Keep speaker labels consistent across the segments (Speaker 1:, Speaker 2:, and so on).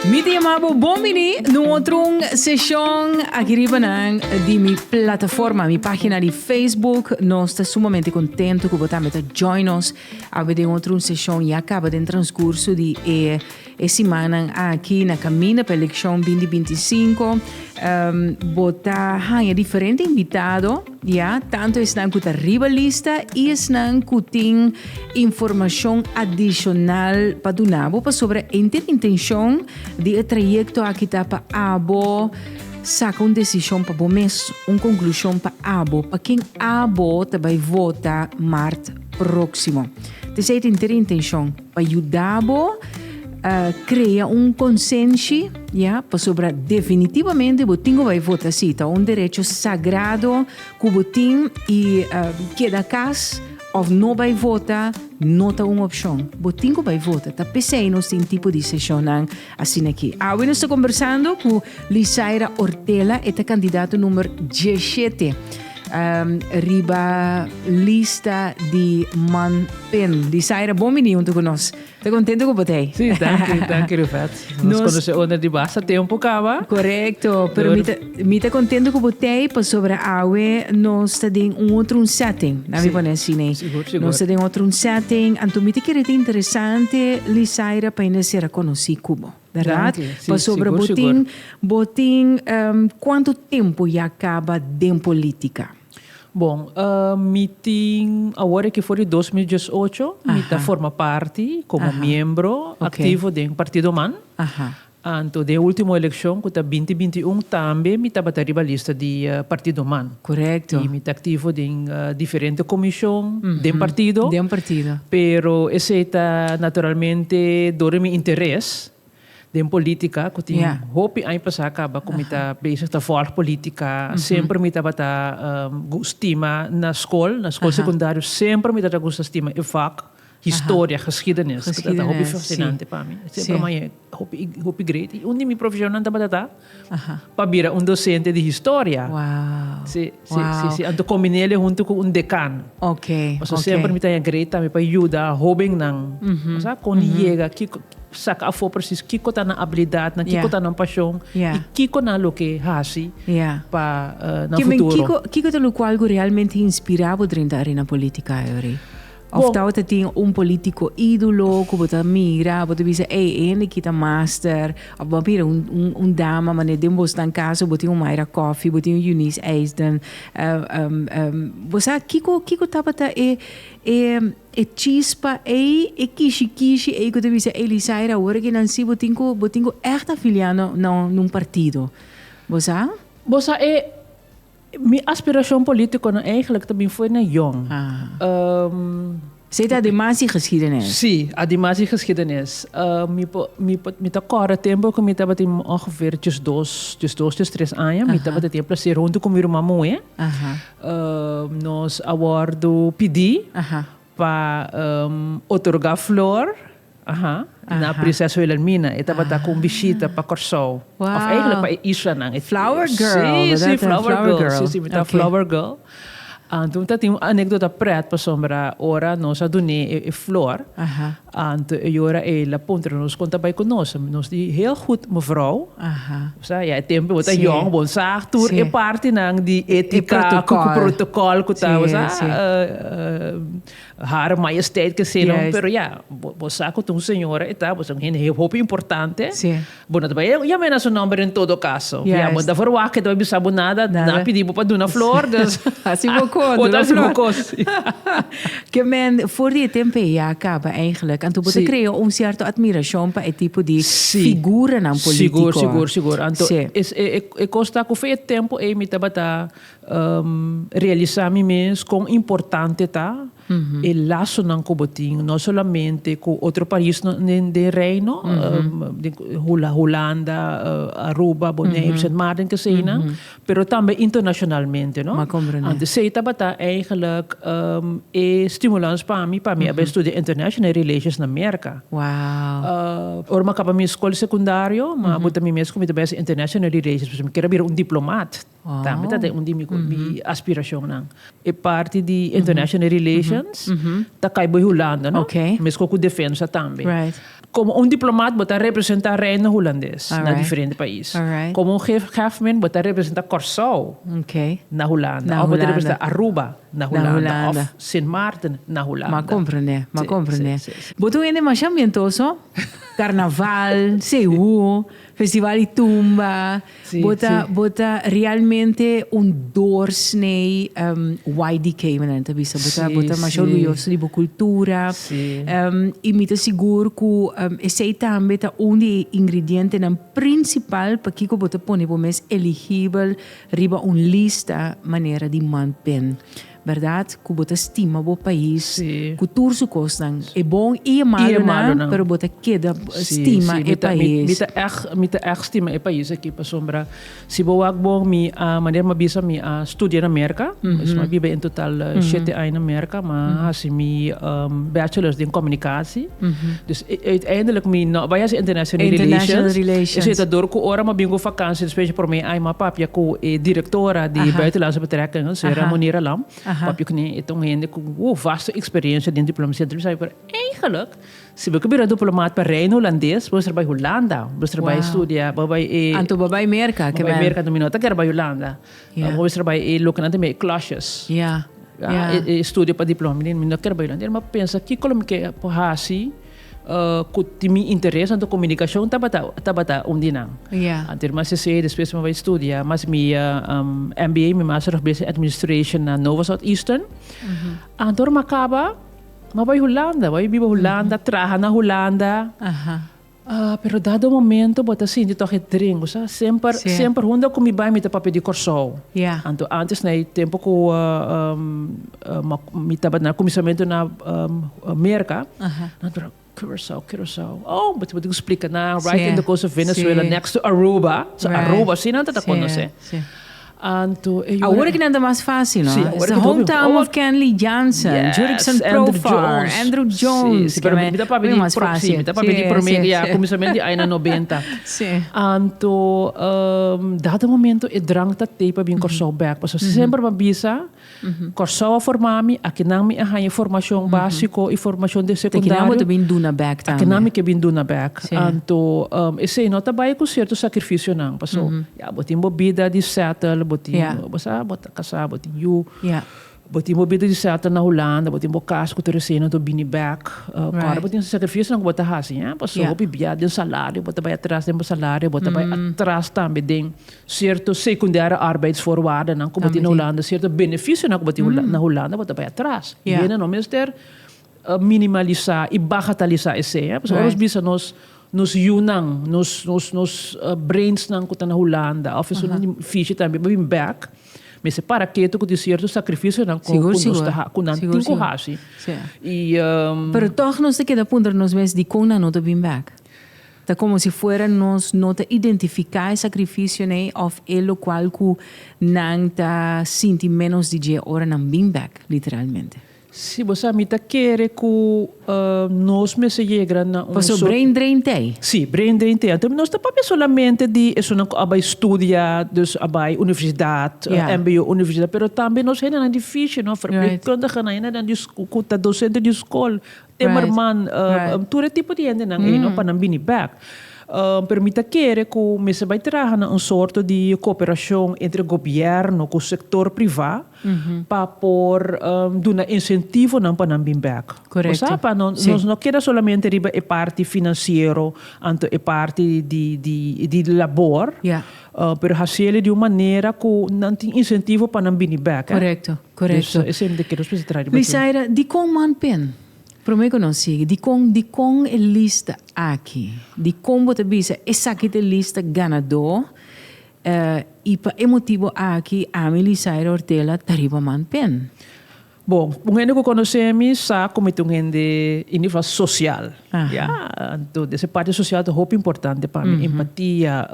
Speaker 1: Mi chiamavo Bomini, nuotra sessione a Kiribanan di mi piattaforma, mi pagina di Facebook. Non sto sumamente contento che potete join us a vedere un'altra sessione che acaba in transcorso di settimana aqui na cammina per l'elezione 2025. Bota hanya differente invitado, ja, tanto estão com a rivalista e estão com informação adicional para donabo sobre a intenção de trajecto aqui tá para abo saca uma decisão para o mês, uma conclusão para abo, para quem abo também vota março próximo. Então, essa é a intenção para ajudar cria consenso sobre definitivamente botinho vai votar cita direito sagrado que botinho e cada caso ou não vai votar não está uma opção botinho vai votar tá pensei nós tem tipo de sessão assim aqui nós estamos conversando com Lisaira Ortela é a candidata número 17 riba lista di Manpen. Lisaira, bom menino junto conosco. Está contente com você?
Speaker 2: Sim, danke, Rufat. Nós conhecemos de basta tempo, cava.
Speaker 1: Correto, pero me está contente com você, para sobre a AUE, nós temos outro setting, na minha opinião,
Speaker 2: Seguro.
Speaker 1: Nós temos outro setting, então me querer interessante, Lisaira, para iniciar a conhecer Cuba. Verdade?
Speaker 2: Para
Speaker 1: sobre botin, quanto tempo já acaba de política?
Speaker 2: Bom, meeting agora que foi em 2018, me forma parte como membro ativo do Partido MAN. Então, da última eleição, que está 2021, também me estava na ribalista do Partido MAN.
Speaker 1: Correto.
Speaker 2: E me está ativo em diferentes comissões do partido.
Speaker 1: De partido.
Speaker 2: Pero esse está naturalmente do meu interesse. De política, que tinha hope aí passar acaba como está bezig te volg política, sempre me estava estima na escola secundária, sempre me estava gosto estima e vak história, geschiedenis, que é hobby fascinante para mim. Sempre mais hobby great. E onde minha profissão não estava para virar docente de história.
Speaker 1: Wow.
Speaker 2: Sim. Então combinei junto com decano.
Speaker 1: Ok.
Speaker 2: Então sempre me estava great também para ajudar hobby não. Sabe quando chega que saca a for preciso kiko ta na habilidade na kiko ta na paixão e kiko na lo que hasi para na futuro
Speaker 1: kiko ta lo qual realmente inspirava durante na política ori of tal te tinha político ídolo que bota mira bota bisa ele que tá master of bapira dama mas nem bos tan caso bota Mayra Coffee bota Eunice Eisden você kiko tá bota e chispa e kishi e que deve ser Lisaira agora que não se botinho echt afiliado num partido você minha aspiração política eigenlijk também foi na jong. Você está de mais geschiedenis? Sim, a de mais geschiedenis. Me tá corre tempo que me estava tem ongeveer 3 anos, me estava tem placer junto com minha mamãe. Nós awardo pedi para otorgar flor. Na Princesa Wilhelmina, estava com visita para Corsol. Of eigenlijk para Isla nang. Flower Girl.
Speaker 2: Sim, Flower Girl. Sim, Flower Girl. Então, tem uma anedota preta para sombra. Ora, nós adonei a flor. Então, ora, ela ponta nos conta bij conosco. Nós die heel goed, mevrouw. Ja, tempo, wat jong, bon, zag, toer, e parte nang die etica, protocol, Haar majesteit que sei não, pero ja, você com senhora e tá, você é heel importante. Bom, também já me nasce nome em todo caso. Ja, mas da forma que não sabe nada, não pedi para dar uma flor,
Speaker 1: assim que men voor die tempo já acaba eigenlijk. En toen você cria certa admiração para o tipo de figura na política.
Speaker 2: Seguro. Então, é costa que foi tempo e me estava realizar me mesmo com importante tá. E laço não cobotinho, não somente com outro país no reino, Holanda, Aruba, Bonaire, Sint Maarten que sei não, pero também internacionalmente, não? Então, sei tabata eigenlijk stimulans para mim, eu estudei International Relations na América.
Speaker 1: Wow.
Speaker 2: Orma acaba minha escola secundária, mas bota mim mesmo como International Relations, eu quero vir diplomata. Também tá de minha aspiração não. É parte de International Relations Netherlands, takay boy Holanda, no?
Speaker 1: Okay.
Speaker 2: Mesmo com defesa também.
Speaker 1: Right.
Speaker 2: Como diplomata, bota representar reino holandês na
Speaker 1: Alright.
Speaker 2: diferente país.
Speaker 1: Alright.
Speaker 2: Como Gafman, bota representar Curaçao
Speaker 1: Okay.
Speaker 2: na Holanda.
Speaker 1: Na
Speaker 2: Ou bota
Speaker 1: Holanda.
Speaker 2: representar Aruba na Holanda.
Speaker 1: Holanda.
Speaker 2: Of Sint Maarten na Holanda.
Speaker 1: Ma comprende, ma
Speaker 2: Sim,
Speaker 1: comprende.
Speaker 2: sim, sim.
Speaker 1: Boto ainda mais ambientoso. Carnaval, CU, Festival de Tumba.
Speaker 2: Sim,
Speaker 1: Bota,
Speaker 2: sim.
Speaker 1: bota realmente doorsnee YDK, menente bisa. Bota,
Speaker 2: Sim,
Speaker 1: bota mais
Speaker 2: sim.
Speaker 1: orgulhoso de boa cultura.
Speaker 2: Sim.
Speaker 1: E me seguro que esse também tá de ingrediente na principal para que bota pone por mais elegível riba lista maneira de manpen. Verdade? Que bota estima o país,
Speaker 2: Sim.
Speaker 1: que tudo se costam. É bom e é malo,
Speaker 2: não.
Speaker 1: pero bota queda estima é país.
Speaker 2: Mita echt estima é país aqui para sombra. Se vou bom mi a maneira mabisa mi a estudar na América, mas ma bibe em total 7 anos na América, mas assim mi bachelors in comunicatie. Dus uiteindelijk mi no vai as international relations. Is het door ko ora ma bingo vakansie, speciaal voor mij ai ma papia ko diretora de buitenlandse betrekkingen, Sarah Monira Lam. Papje knie het ongeende ko vaste experiência de diplomacia. Dus zei per eigenlijk se we kubira diplomaat per reino holandês, was er bij Holanda, was er bij studia, bij
Speaker 1: Anto babai merka, que
Speaker 2: bij Amerika dominota que era bij Holanda.
Speaker 1: Yeah.
Speaker 2: Was er bij looking at classes.
Speaker 1: Ja.
Speaker 2: Studia para diploma, nem não quero bailar. Mas pensa que como que porrasi que timi interesse na comunicação tabata dinang.
Speaker 1: Ja.
Speaker 2: Antes mas se depois me vai estudar, mas mi MBA, mi Master of Business Administration na Nova Southeastern. Antor macaba, mas vai Holanda, vai viver Holanda, trabalha na Holanda. Pero dado momento, bota assim, de toque dringo, sa sempre hunda comi vai me papel de Curaçao.
Speaker 1: Ja.
Speaker 2: Anto antes na tempo ko mi taba na comissamento na América. Curaçao. Oh, but eu explica na right in the coast of Venezuela, next to Aruba. So Aruba, sim, não tá conhece. Anto,
Speaker 1: agora que não é mais fácil, não?
Speaker 2: Sim,
Speaker 1: It's the hometown of Kenley Johnson, Jurickson Profar, Andrew Jones.
Speaker 2: Sim, pero me dá para pedir
Speaker 1: mais fácil.
Speaker 2: Me dá para pedir por mim, já começamento de aina 90.
Speaker 1: Sim.
Speaker 2: Anto, dado momento, e drang ta tepa bin Curaçao back. Paso sempre mabisa, Curaçao a formar-me, aqui não me arranha formação básica e formação de secundário.
Speaker 1: Aqui não me bin duna back também.
Speaker 2: Aqui não me que bin duna back. Anto, esse não tá bem com certo sacrifício não. Paso, já botin bobida de settle, botin kasar, botin you. Botin bobida de settle na Holanda, botin bokas ko teresena to bini back. Para botin sacrifício não bota assim, paso bibia de salário, bota vai atrás de salário, bota vai atrás também de certo secundário arbeidsvoorwaarden, não como botin na Holanda, certo benefício não botin na Holanda, bota vai atrás. E não minister minimalizar e bagatalizar esse, paso os bisa nos yunang, nos brains ng kuta na Holanda, office ng fish também, bem back, mas para que tu de certo sacrifício ng kunanting ko hasi. E
Speaker 1: pero toch nos te queda punto nos mes di kona no te been back. Tá como se fuera nos nota identificar sacrifício né of elo qual ku nang ta sinti menos DJ ora nang been back literalmente.
Speaker 2: Se você me quer que nós me se chegar na
Speaker 1: brain drain tem?
Speaker 2: Sim, brain drain tem. Então, nós estamos solamente de abai estudia, dus abai universidade, MBO universidade, pero também nós ainda é difícil, não? Quando ainda na discuta docente de escola, temerman, tudo tipo de gente não, para não vir back. Permita querer que me se vai trabalhar na sorte de cooperação entre o governo com o setor privado para por dar incentivo não para não vir back.
Speaker 1: Correto.
Speaker 2: Nós não queremos somente a parte financeira, a parte de labor, pero fazer de uma maneira que não tem incentivo para não vir back.
Speaker 1: Correto.
Speaker 2: Dus, esse é o que quero trabalhar.
Speaker 1: Lisaira, de como manpen? Para mim consigo, de com a lista aqui, de como você bisa, essa aqui é a lista ganador, e para o motivo aqui, a Lisaira Ortela tariba manpen.
Speaker 2: Bom, um gente que conhecemos sabe como é um gente em nível social. Então, essa parte social é muito importante para mim. Empatia,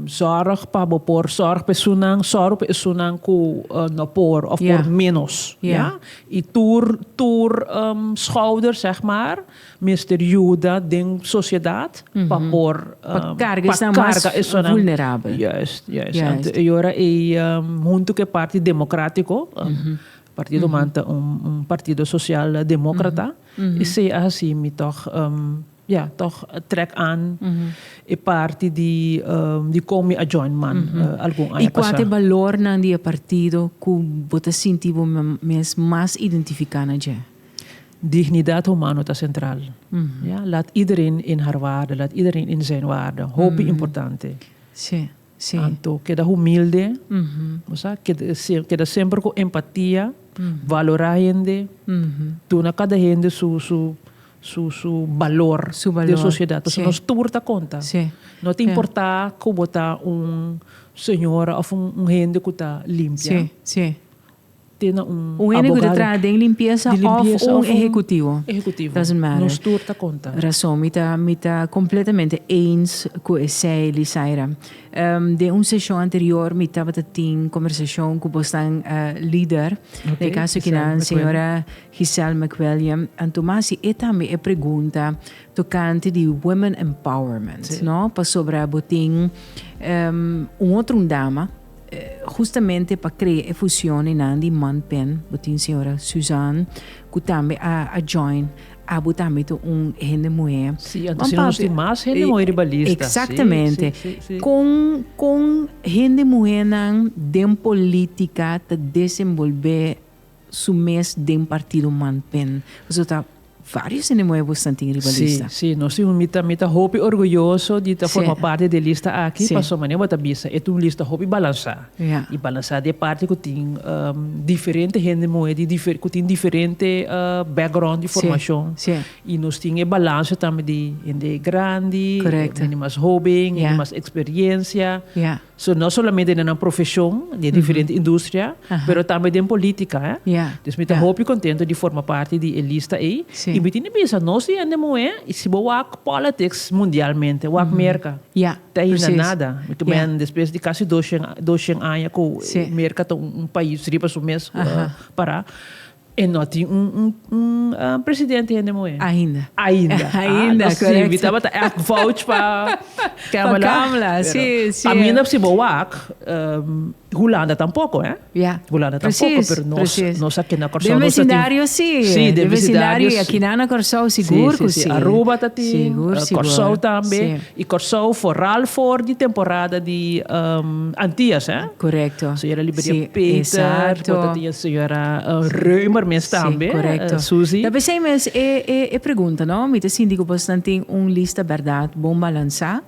Speaker 2: zorg para por zorg personang ku no por of por menos. E tur schouder, zeg maar, mister Juda den sociedade para por
Speaker 1: carga is vulnerável.
Speaker 2: Juist. E agora é muito que parte democrático. Partido Manta partido social-democrata. E se assim, me toch, toch trek aan e parte di come a join man algum ano
Speaker 1: E qual é o valor na dia partido que você sentiu mais identificado na je?
Speaker 2: Dignidade humana está central. Ja, laat iedereen in haar waarde, laat iedereen in zijn waarde. Hoop importante.
Speaker 1: Sim, sim.
Speaker 2: Anto, queda humilde, queda sempre com empatia, valorar a gente, tu na cada gente su valor da sociedade. Então, nós turta conta.
Speaker 1: Sim.
Speaker 2: Não te importa que botar senhora ou gente que está limpa.
Speaker 1: Sim, sim.
Speaker 2: Tem
Speaker 1: um ene que traz de limpeza ou executivo.
Speaker 2: Executivo.
Speaker 1: Doesn't matter.
Speaker 2: Nós turta conta.
Speaker 1: Razão, me tá completamente eens com essa Lisaira. De sessão anterior, me estava tendo conversação com o líder, no caso que a senhora Giselle McWilliam, e Tomás, e também a pergunta tocante de women empowerment, não? Para sobre a botin outro dama, justamente para criar a fusão em Manpen, botin senhora Suzanne, que também a join, a botar gente mulher.
Speaker 2: Sim, então nós temos mais gente mulher ribalista.
Speaker 1: Exatamente.
Speaker 2: Sim.
Speaker 1: Com gente mulher de política de desenvolver su mês de partido Manpen. Você está vários inimigos bastante rivalista.
Speaker 2: Sim, nós temos muita hope orgulhoso de formar parte da lista aqui, passou maneira bota bisa, é uma lista hope balançar. E balançar de parte que tem diferente gente moeda, que tem diferente background de formação. E nós temos balanço também de gente grande, gente mais jovem, gente mais experiência. So, não somente na profissão, de diferente indústria, mas também de política. Então, eu hope contente de formar parte da lista aí. E me tinha pensado, nós temos e se boak politics mundialmente, wak América. Tem nada. Depois de quase 200 anos, que a América é país riba o mês para. E não tem presidente ainda. Ainda, correto. Estava a vouch para Kamala.
Speaker 1: Sim.
Speaker 2: A minha se boak, Holanda tampouco, Holanda tampouco, mas nós aqui na Corsão.
Speaker 1: De vecindário, sim.
Speaker 2: Sim, de
Speaker 1: vecindário. E aqui na Corsão, seguro, sim.
Speaker 2: Aruba tem, Corsão também. E Corsão, foral for de temporada de Antillas,
Speaker 1: Correto.
Speaker 2: A senhora Liberia Peter, a senhora Reumer, mas também, Suzy.
Speaker 1: Talvez sei, mas é pergunta, não? Me sinto bastante lista verdade, bom balançar.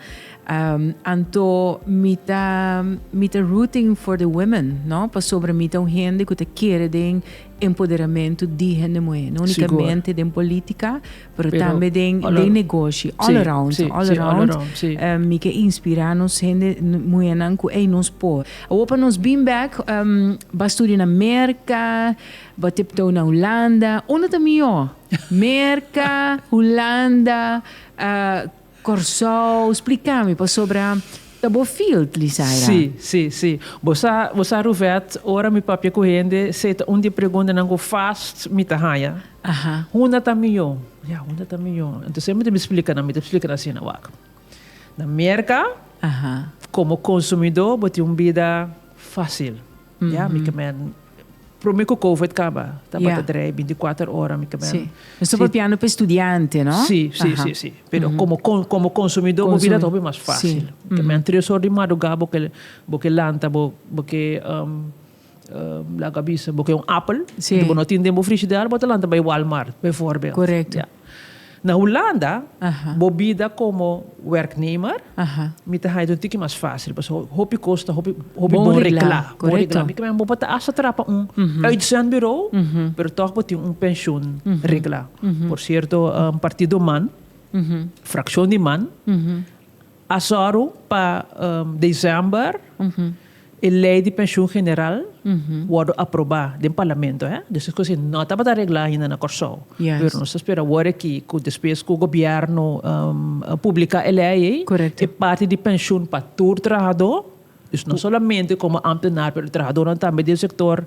Speaker 1: Anto mita rooting for the women, não? Para sobre mita gente que te quer de empoderamento de gente mulher, não unicamente de política, mas também de negócio, all around. Me que inspirar nos gente mulher que é nos por. Opa nos been back, ba estudar na América, ba tiptoe na Holanda, onde também América, Holanda, Corsão, explica-me sobre o bom field, Lisaira.
Speaker 2: Sim. Você ruvet, ora mi papia corrente, se onde pergunta não fast mi tahaya. Hunda tamio. Então sempre me explica assim na wak. Na América, como consumidor, bote vida fácil. Mi kamen para mim, o Covid acaba. Estava a 24 horas.
Speaker 1: Sim. Estou piano para estudante, não?
Speaker 2: Sim. Pero como consumidor, a vida é mais fácil. Porque me 3 horas de madrugada, porque lanta, porque la cabeça, porque Apple, porque não tem tempo frigideiro, porque lanta vai Walmart, por exemplo.
Speaker 1: Correto.
Speaker 2: Na Holanda, bebida como werknemer, met hij doet het mais fácil, mas hopi kosta, hopi bom regla,
Speaker 1: correto.
Speaker 2: Ik ben bopata asa trapa uitzendbureau, pero toch boti pensioen regla. Por cierto, partido man, fracción de man, asaru pa dezembro, a lei de pensão general wordt aprovada no parlamento. Dus é assim, não está para arreglar ainda na Corsão. Mas nós esperamos agora que depois que o governo publica a lei, é parte de pensão para todo trabalhador. Dus não somente como ambtenaar, mas o trabalhador também do setor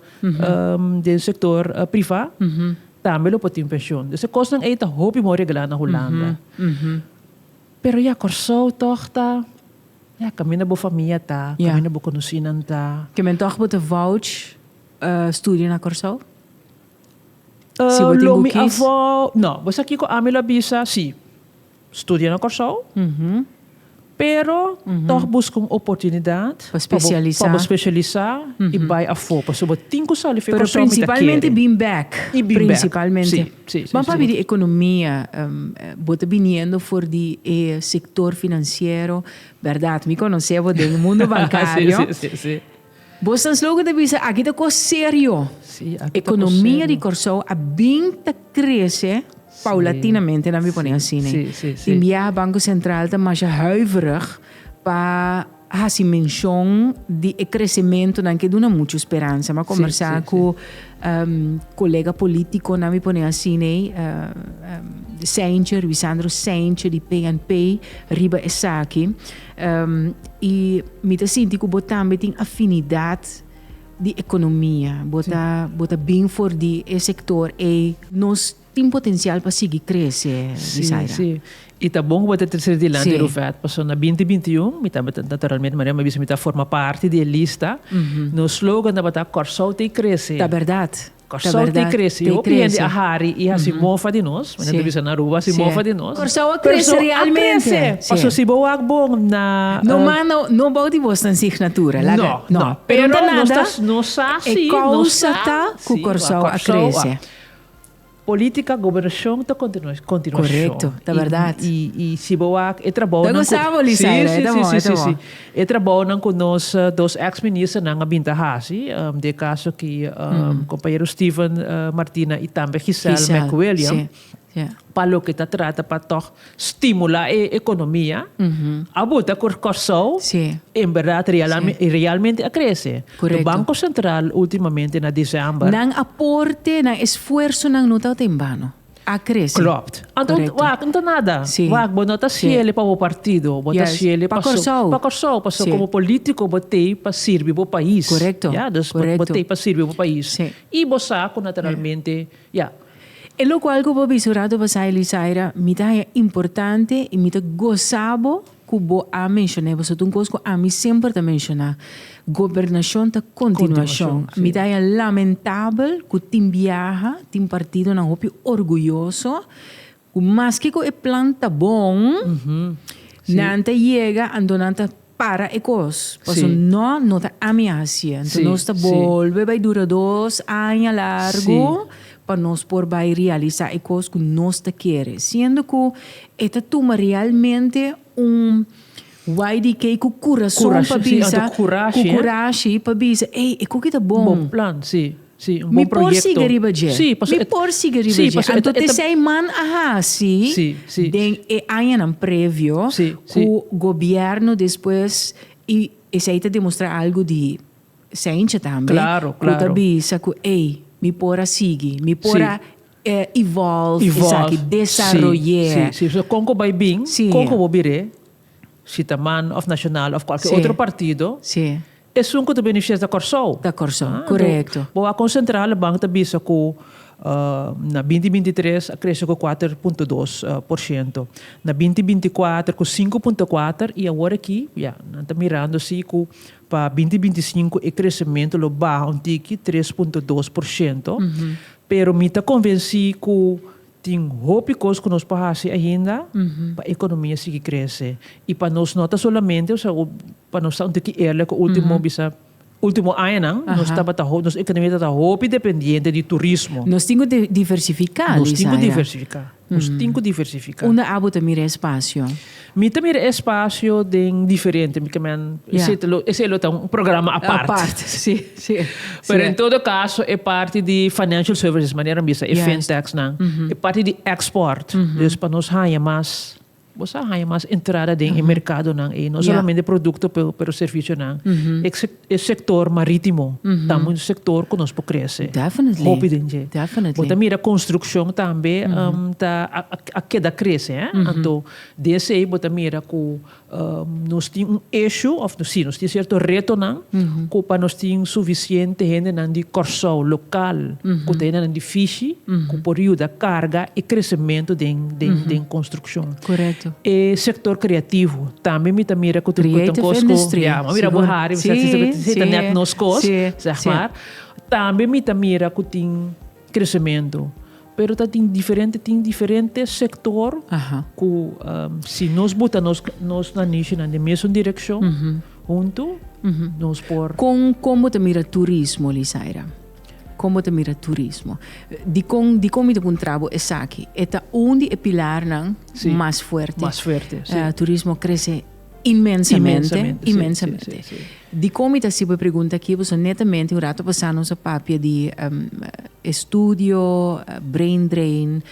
Speaker 2: privado, também pode ter pensão. Dus é coisa que está hopi mo arreglar na Holanda. Pero a Corsão toch está kami na bo família tá, kami na bo conhecinan tá.
Speaker 1: Que men toch moet vouch studie na Corsão? Se você
Speaker 2: Lo mi
Speaker 1: tem
Speaker 2: avó, não, você aqui com a minha bisa, sim, estudia na Corsol, pero toch busca uma oportunidade
Speaker 1: Para especializar.
Speaker 2: para especializar e vai a fora, para sobre 5 salas
Speaker 1: Pero principalmente being back.
Speaker 2: E being
Speaker 1: principalmente.
Speaker 2: back. Sim,
Speaker 1: Vamos para a economia, você viniendo por de sector financeiro, verdade? Me conheceu do mundo bancário.
Speaker 2: Sim.
Speaker 1: Você está logo de dizer, aqui está coisa sério.
Speaker 2: Sim, aqui
Speaker 1: Economia de Corsol a bem cresce paulatinamente, na minha opinião, assim.
Speaker 2: Sim.
Speaker 1: O Banco Central está mais huiverig para a dimensão de crescimento que dá muita esperança. Mas conversar com colega político, na minha opinião, assim, Saincher, Visandro Saincher, de PNP, Riba Esaki, e me sinto que eu também tem afinidade de economia, bota bem for de setor e nós tem potencial para seguir crescer,
Speaker 2: Sim. E tá bom que você ter de lá de Rufat, passou na 2021, naturalmente, Maria, mas me forma parte da lista. No slogan da bata Corsol tem crescer.
Speaker 1: Tá verdade.
Speaker 2: Corsol tem crescer. Eu compreendo a Harry e a se mofa de nós, mas não bisa na rua, se mofa de nós.
Speaker 1: Corsol cresce realmente.
Speaker 2: Passou se boa bom na
Speaker 1: não pode você na signatura,
Speaker 2: não. Pero não sabe,
Speaker 1: e causa tá que o Corsol cresce.
Speaker 2: Política, governação, tá continuação.
Speaker 1: Correto, tá verdade.
Speaker 2: E se boa é trabalho.
Speaker 1: Eu gostava, Lisaira,
Speaker 2: sim. É trabalho com nós dois ex-ministros na Binta Hasi, de caso que companheiro Steven Martina e também Giselle McWilliam. Para o que está trata para toch estimular a economia, a buta Corsol, em verdade, realmente a crescer. O Banco Central, ultimamente, na dezembro...
Speaker 1: Nang aporte, nang esforço, nang nota tem vano. A crescer.
Speaker 2: Klopt. Então nada. Bota ciele para o partido, bota ciele para Corsol. Passou como político, botei para servir o país.
Speaker 1: Correto.
Speaker 2: Botei para servir o país. E bosaco, naturalmente,
Speaker 1: E lo qual que eu visurado para Elisaira, é importante e me gozabo que eu a mencionei, você tem coisa que a mim sempre te mencionar. Governação da continuação. Me é lamentável que tem viaja, tem partido não hopi orgulhoso, mas que é planta bom, nanta chega, andonanta para ecos. Porque não está ameaça. Então, nós está volve, vai durar 2 anos largo, para nós por vai realizar coisas que nós queremos. Sendo que esta toma realmente YDK com coração para bisa, com coragem para bisa. Ei, é que tá bom.
Speaker 2: Bom plano, sim. Bom projeto.
Speaker 1: Me por seguir budget. Então, te man sim. Den año não previo, que o governo depois e esse aí te demonstra algo de ciência também.
Speaker 2: Claro.
Speaker 1: Que bisa que ei, me pora seguir, me pora evolve, desarrollar.
Speaker 2: Sim. So, Congo vai bem, Congo vai bire, se man of nacional of qualquer outro partido.
Speaker 1: Sim.
Speaker 2: É um que te beneficia da Corsol.
Speaker 1: Correto.
Speaker 2: Boa concentrar a banca da bisa que na 2023 cresceu com 4,2%. Na 2024 com 5,4% e agora aqui, está mirando assim que para 2025 o crescimento lo baixo de 3,2%. Pero me está convencido que tem roupa coisas que nós passamos ainda para a economia seguir crescer. E para nós não solamente, para nós não ter que ir com o último ano, nossa economia está roupa dependente de turismo.
Speaker 1: Nós temos que diversificar.
Speaker 2: Nós temos que diversificar.
Speaker 1: Onde há também espaço?
Speaker 2: Também espaço diferente. Esse é um programa à parte.
Speaker 1: Sim.
Speaker 2: Mas em todo caso, é parte de financial services, maneira bisa, é fintechs, é parte de export. Então, para nós mais você há mais entrada no mercado e não somente produto pero serviço é setor marítimo também setor que nós crescer
Speaker 1: definitely
Speaker 2: você mira construção também tá a queda cresce então desse aí você mira que nós temos issue of nós temos certo reto que para nós temos suficiente gente de Corsol local que tem de fiche que por da carga e crescimento de construção.
Speaker 1: Correto.
Speaker 2: E setor criativo também me mira que
Speaker 1: creative industry.
Speaker 2: Mira Buhari, você net nos cos, zeg maar. Também me mira que tem crescimento. pero tem diferente sector que se nós botamos nós na nicho na mesma direção junto nós por
Speaker 1: como te mira turismo, Lisaira? Como te mira turismo? De como te encontramos es aquí. Esta onde é pilar não mais forte.
Speaker 2: Mais forte.
Speaker 1: Turismo cresce imensamente.
Speaker 2: Sim.
Speaker 1: De como te se pergunta aqui, você netamente o rato passando a papia de estudio, brain drain.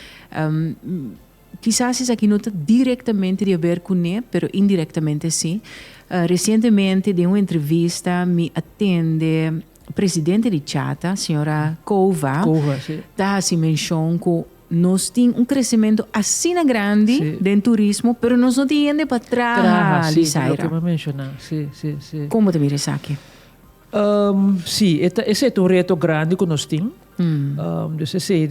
Speaker 1: Quizás isso aqui não está diretamente a ver com ele, mas indiretamente sim. Recentemente, de uma entrevista, me atende presidente de Chata, senhora Kova, está se mencionando que nós temos crescimento assim grande dentro do turismo, mas nós não temos para trás, Lisaira.
Speaker 2: Sim, que mencionar. Sim.
Speaker 1: Como te miras aqui?
Speaker 2: Sim, esse é um reto grande que nós temos. Dus esse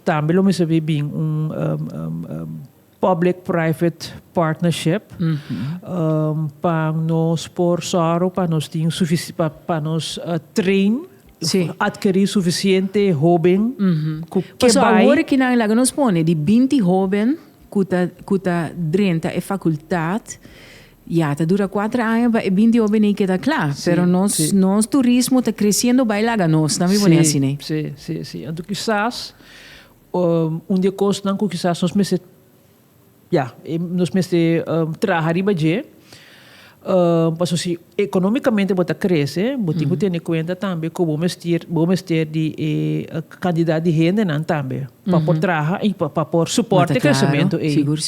Speaker 2: também lo sabe bem public-private partnership para nós por soro para nós ter para nós train adquirir suficiente jovem
Speaker 1: que vai agora que não lá nos põe de 20 jovem que tá dentro da faculdade tá dura 4 anos e 20 jovens que tá claro mas nós turismo está crescendo bem lá nós não me põe assim né
Speaker 2: sim então quizás dia coisa não quizás nós nós trabalhar em budget Paso si economicamente bota cresce, bota que ter em conta também que vamos ter de candidato de renda não também para por trabalhar e para por suporte de crescimento.
Speaker 1: Seguro.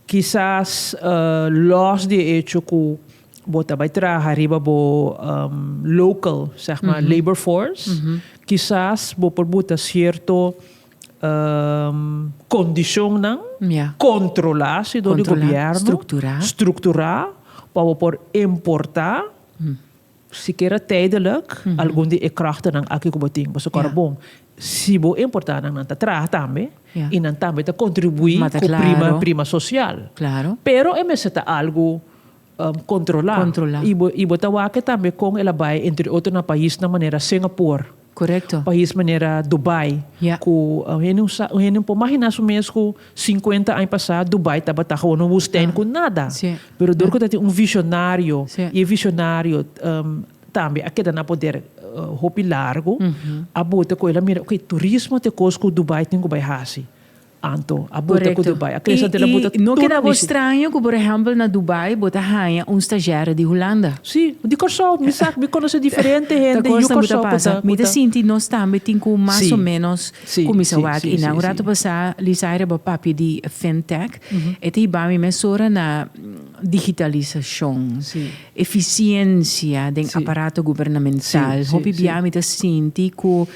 Speaker 2: Quizás los de hecho que bota vai trabalhar riba bo local, zeg maar labor force, quizás bo por bota certo condição não controlar se do governo estruturar para por importar sequer tijdelijk algum de krachten dan aqui que boting mas agora bom se bo importar dan nanta tra também e nan também ta contribuir com prima social pero é meseta algo controlar e botar que também com ela vai entre outro na país na maneira Singapura
Speaker 1: correto
Speaker 2: país maneira Dubai ku não pode imaginar o mesmo 50 anos passado Dubai estava no woestijn com nada pero dor que tem visionário e visionário também aqui dá poder hopi largo a bota com ela mira ok turismo te cosco Dubai tem que vai hasi anto a bota com Dubai a crescente da bota
Speaker 1: não queda estranho que por exemplo na Dubai bota hanha estagiário de Holanda
Speaker 2: sim de corso me conhece diferente gente
Speaker 1: eu corso me te sinti nós também tem com mais ou menos como isso aqui na hora de passar Lisaira ba papi de fintech e te ba me mesura na digitalização eficiência do aparato governamental hopi me te sinti que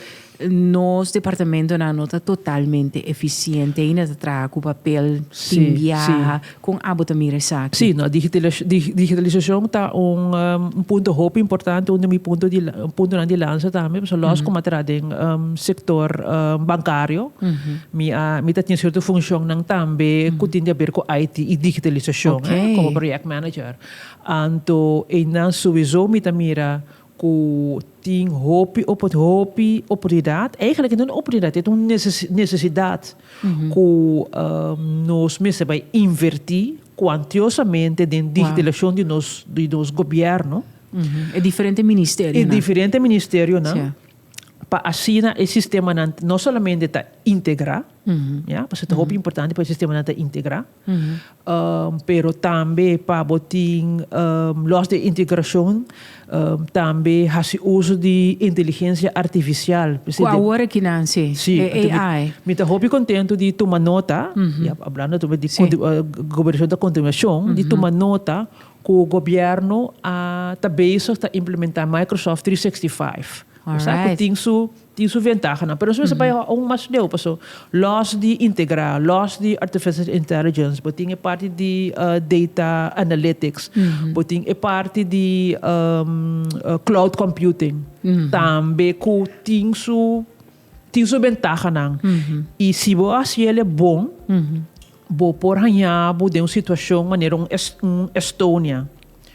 Speaker 1: nos departamento na nota totalmente eficiente e nada traga com papel timbiar com abotamira saque.
Speaker 2: Sim, a digitalização está ponto hope importante onde me ponto de lança também, porque nós como atrás sector bancário, me tá tinha certa função não também que tem a ver com IT e digitalização, como project manager. Então, e na sowieso me tá mira que tem oportunidade, eigenlijk não é oportunidade, é uma necessidade que nós mesmos vai invertir quantiosamente na digitalização de nos governo.
Speaker 1: É diferente ministério,
Speaker 2: não? É diferente ministério, não? Para assim o sistema não somente está integrar, porque é muito importante para o sistema não integrar, pero também para botar los de integração também faz uso de inteligência artificial.
Speaker 1: Agora que não sei, AI.
Speaker 2: Me está muito contente de tomar nota, falando de governo da continuação, de tomar nota que o governo está basado está implementar Microsoft 365. Sabe, tem sua vantagem, mas se você vai mais deu, passou los de integrar, los de artificial intelligence, boting é parte de data analytics, boting é parte de cloud computing, também que tem sua vantagem, e se você ele é bom, vou por ganhar, vou ter uma situação maneira Estônia.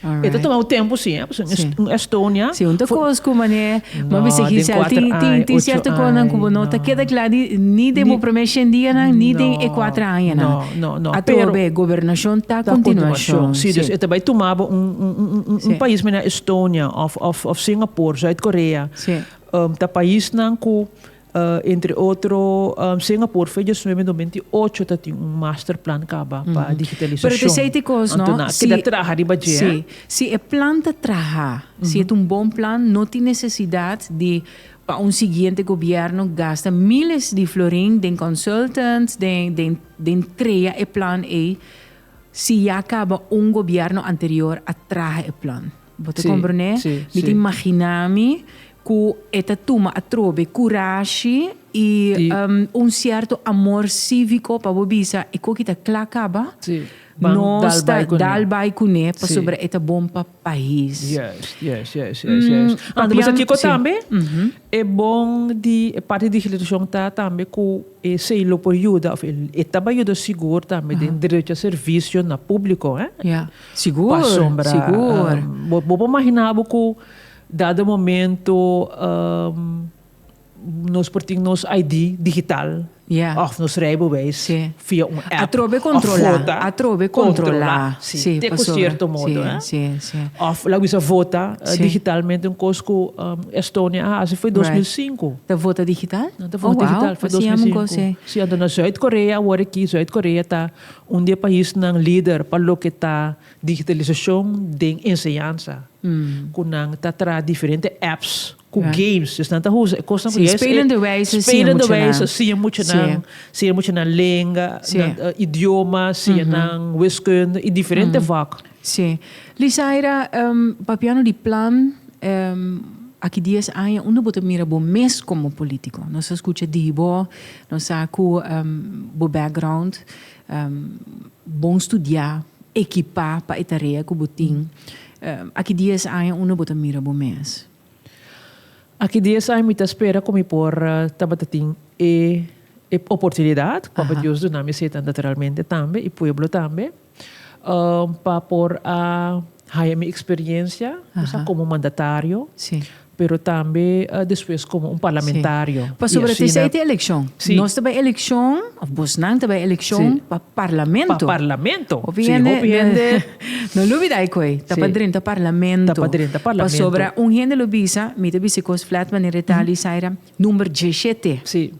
Speaker 1: Alright.
Speaker 2: Ito tomou tempo, sim. Em Estônia.
Speaker 1: Sim, um coisa mané,
Speaker 2: Não,
Speaker 1: mas você
Speaker 2: tem 4 anos,
Speaker 1: tem certo
Speaker 2: 8
Speaker 1: coisa
Speaker 2: anos,
Speaker 1: que nota
Speaker 2: não.
Speaker 1: queda claro nem demo promessa dia nem tem
Speaker 2: Não,
Speaker 1: 4 anos
Speaker 2: não.
Speaker 1: A
Speaker 2: Pero-
Speaker 1: tua governação tá
Speaker 2: Da
Speaker 1: continuação.
Speaker 2: Sim, dus ito ba'y tumaba
Speaker 1: Sim.
Speaker 2: país na Estonia, of Singapore, Zuid-Korea.
Speaker 1: Sim.
Speaker 2: Ta país nang ku entre outro Singapore foi de 2028 tá tem master plan kaba para digitalização.
Speaker 1: Pero te sei te coisa, não?
Speaker 2: Que da trabalhar de budget.
Speaker 1: Sim. Se é planta trabalhar, se é bom plano, não tem necessidade de para seguinte governo gasta miles de florin de consultants, de cria e plan e se acaba governo anterior a trabalhar o plano. Você
Speaker 2: Sim,
Speaker 1: compreende?
Speaker 2: sim,
Speaker 1: Me
Speaker 2: sim.
Speaker 1: imaginami que esta turma a trobe coragem e certo amor cívico para bobisa e que está clacaba.
Speaker 2: Sim.
Speaker 1: Nós dal bai kune para
Speaker 2: Sim.
Speaker 1: sobre esta bom para país.
Speaker 2: Yes.
Speaker 1: Papiano,
Speaker 2: Mas aqui
Speaker 1: sim.
Speaker 2: também é bom de parte de legislação tá também com selo por ajuda, e também ajuda seguro também de direito a serviço na público,
Speaker 1: Ja, seguro,
Speaker 2: Para sombra.
Speaker 1: seguro.
Speaker 2: Vou imaginar que dado momento nós portamos ID digital.
Speaker 1: Ja.
Speaker 2: Of nos rijbewijs
Speaker 1: Sim.
Speaker 2: via um app.
Speaker 1: A trobe
Speaker 2: of
Speaker 1: controlar,
Speaker 2: vota.
Speaker 1: a trobe controlar.
Speaker 2: Sim, tem certo modo.
Speaker 1: Sim.
Speaker 2: Of lá você vota
Speaker 1: Sim.
Speaker 2: digitalmente um cosco Estônia, se foi 2005.
Speaker 1: Da vota digital?
Speaker 2: Da vota digital foi 2005. Sim, ando na Zuid-Korea, agora aqui Zuid-Korea tá dia país ng líder para lo que tá digitalização de ensinança. Com nang tatra diferente apps, com games, dus nanta husa, costa
Speaker 1: Sim, spelende wijze
Speaker 2: spelende
Speaker 1: zie je
Speaker 2: wijze
Speaker 1: moeten
Speaker 2: zie je moet je naar língua, idioma, zie je naar wiskunde, in diferente vak.
Speaker 1: Sim. Lisaira, papiano di plan, aqui dias anos, onde você mira bom mês como político. Nós escuta dibo, nós saco bom background, bom estudar, equipar para a tarefa que botin. Aqui dias anos, onde você mira bom mês.
Speaker 2: Aqui dias anos, me espera como por tabatating e oportunidade, para Deus do nome se naturalmente também, e pueblo também, para por a minha experiência, como mandatário.
Speaker 1: Sim.
Speaker 2: Pero também depois como parlamentário.
Speaker 1: Para sobre te sei eleição.
Speaker 2: Sim.
Speaker 1: Nós também eleição, of Bosnan também eleição para parlamento.
Speaker 2: Para parlamento.
Speaker 1: Opiende. Não lubida aí coi. Tá padrinho tá parlamento.
Speaker 2: Tá padrinho tá parlamento.
Speaker 1: Para sobre gente lubisa, me te bise cos flat maneira tali saira número 17.
Speaker 2: Sim.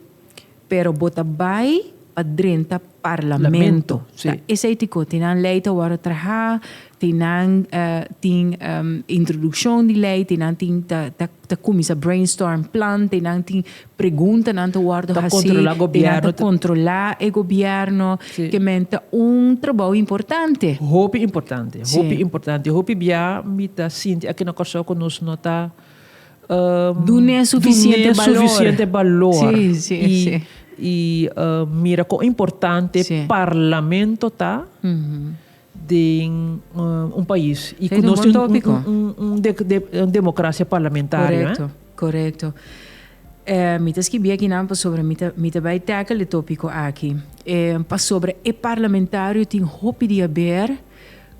Speaker 1: Pero bota bai padrinho tá parlamento.
Speaker 2: Sim.
Speaker 1: Esse aí tico, tinan leita wara traha, tinan tin introdução de lei, tinan tin ta kumisa brainstorm plan, tinan tin pergunta nanta wardo hasi,
Speaker 2: controlar governo,
Speaker 1: tinan controlar o governo,
Speaker 2: Sim.
Speaker 1: que menta trabalho importante.
Speaker 2: Hopi importante.
Speaker 1: Sim.
Speaker 2: Hopi importante. Hopi bia mita sinti aqui na corso com nos nota
Speaker 1: Dune suficiente valor.
Speaker 2: Suficiente valor.
Speaker 1: Sim.
Speaker 2: E mira com importante
Speaker 1: Sim.
Speaker 2: parlamento tá de país e
Speaker 1: Sei,
Speaker 2: que nós
Speaker 1: um bom
Speaker 2: temos
Speaker 1: tópico.
Speaker 2: democracia parlamentária.
Speaker 1: Correto. Mitas que bia aqui não sobre mita vai tackle o tópico aqui. Para sobre o parlamentário tem hopi de haver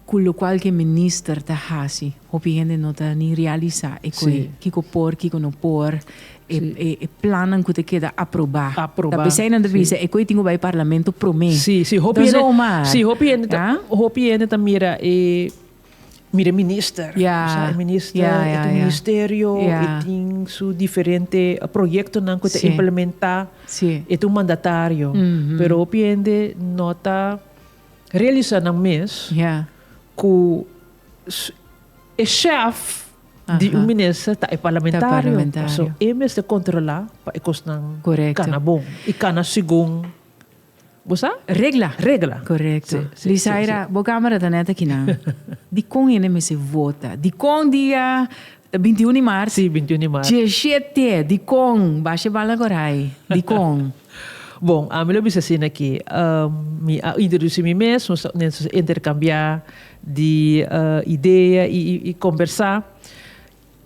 Speaker 1: com o qual que minister tá hasi. Hopi gente não tá nem realizar e coi kiko por kiko no por e planan que te queda aprovar. Tapi saya nanti bisa e coi tingo vai parlamento prome.
Speaker 2: Sim, hopi ainda tá mira minister, ministério, e tem su diferente projeto nan que te implementar, e tu mandatário, pero hopi ainda nota realizar ng mês, que o chefe de ministro tá parlamentário, so emes de controlar para ikos ng kanabong, e kana sigong Bosa?
Speaker 1: Regla. Correcto. Lisaira, bo câmara da neta aqui não. De com ele me se vota. De com dia 21 de março.
Speaker 2: Sim, 21 de março.
Speaker 1: 17 de com. Baixa bala corai. De com.
Speaker 2: Bom, a melhor bisa assim aqui. Me introduzir-me mesmo, intercambiar de ideia e conversar.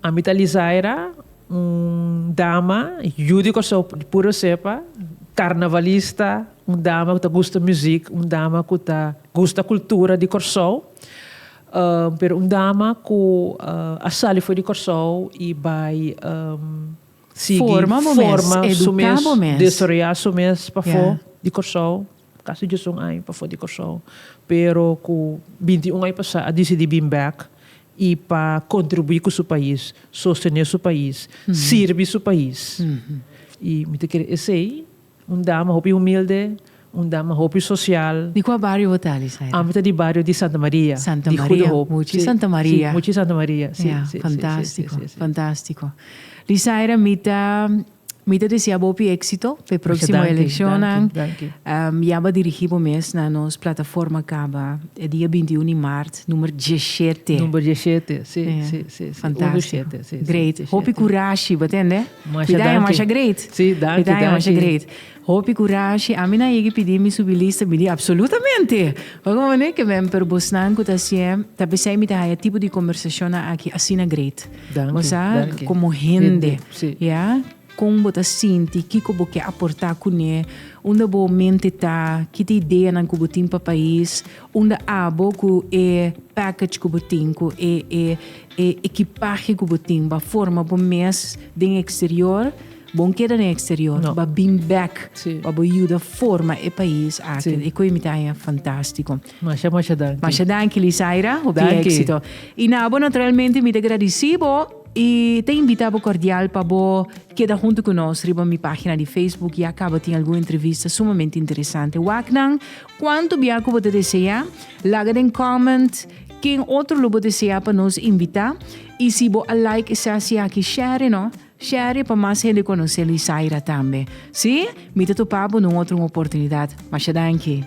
Speaker 2: A mim tá Lisaira, dama, júdico só puro sepa, carnavalista, dama que gosta de música, dama que gosta cultura de Corsol. Pero dama que asali foi de Corsol e vai
Speaker 1: forma educava mes.
Speaker 2: Desarrollar mes para
Speaker 1: Yeah.
Speaker 2: fora de Corsol. Caso de um ano para fora de Corsol. Pero que 21 anos passar a decidir vir back e para contribuir com o seu país, sostener o seu país, servir o seu país. E me te querer esse dama hopi humilde, dama hopi social.
Speaker 1: De qual bairro você está, Lisaira?
Speaker 2: Ambita di barrio di Santa Maria.
Speaker 1: Santa
Speaker 2: di
Speaker 1: Maria,
Speaker 2: Hope.
Speaker 1: Muchi Santa Maria.
Speaker 2: Sì, Muchi Santa Maria. Sì,
Speaker 1: Ja,
Speaker 2: sì,
Speaker 1: fantastico,
Speaker 2: sì, sì, sì.
Speaker 1: fantastico. Lisaira, mita deseja bom éxito para a próxima
Speaker 2: Danke,
Speaker 1: eleição.
Speaker 2: danke.
Speaker 1: Já vai dirigir o mês na nossa plataforma Caba, dia 21 de março, número 17.
Speaker 2: Numero 17, sì,
Speaker 1: Ja,
Speaker 2: sì, sì.
Speaker 1: fantastico.
Speaker 2: 17, sì,
Speaker 1: Great.
Speaker 2: sì,
Speaker 1: Hopi
Speaker 2: 17.
Speaker 1: coragem, batende?
Speaker 2: Masha,
Speaker 1: Bidaya,
Speaker 2: danke.
Speaker 1: masha great.
Speaker 2: Sì, danke,
Speaker 1: Bidaya, masha
Speaker 2: danke.
Speaker 1: great. Hopi coragem. A mim não pedir me subir lista, me diz absolutamente. Vamos ver que vem per buscar que tá pensando me dá tipo de conversação aqui assim na great.
Speaker 2: Danke,
Speaker 1: Mas
Speaker 2: danke.
Speaker 1: como gente,
Speaker 2: Sì.
Speaker 1: ja? Como você sente, que você quer aportar com ele, onde você mente tá, que te ideia não que você tem para o país, onde abo que é package que você tem, que é equipagem que você tem, a forma para mês do exterior, bom que no exterior,
Speaker 2: No.
Speaker 1: para bring back,
Speaker 2: Sì.
Speaker 1: para ajuda a forma o país,
Speaker 2: Sì.
Speaker 1: e coi é fantástico.
Speaker 2: Masha, danke.
Speaker 1: Mas danke, Lisaira, o
Speaker 2: Danke.
Speaker 1: éxito. E nabo, naturalmente, me agradecido e te invitava cordial para você quedar junto conosco riba minha página de Facebook e acaba tem alguma entrevista sumamente interessante. Waknang, quanto biaco você deseja, laga em comment quem outro lugar deseja para nos invitar e se você like essa aqui share, não? Share para mais gente conhecer Lisaira também. Sim? Me te topava numa outra oportunidade. Mas danke.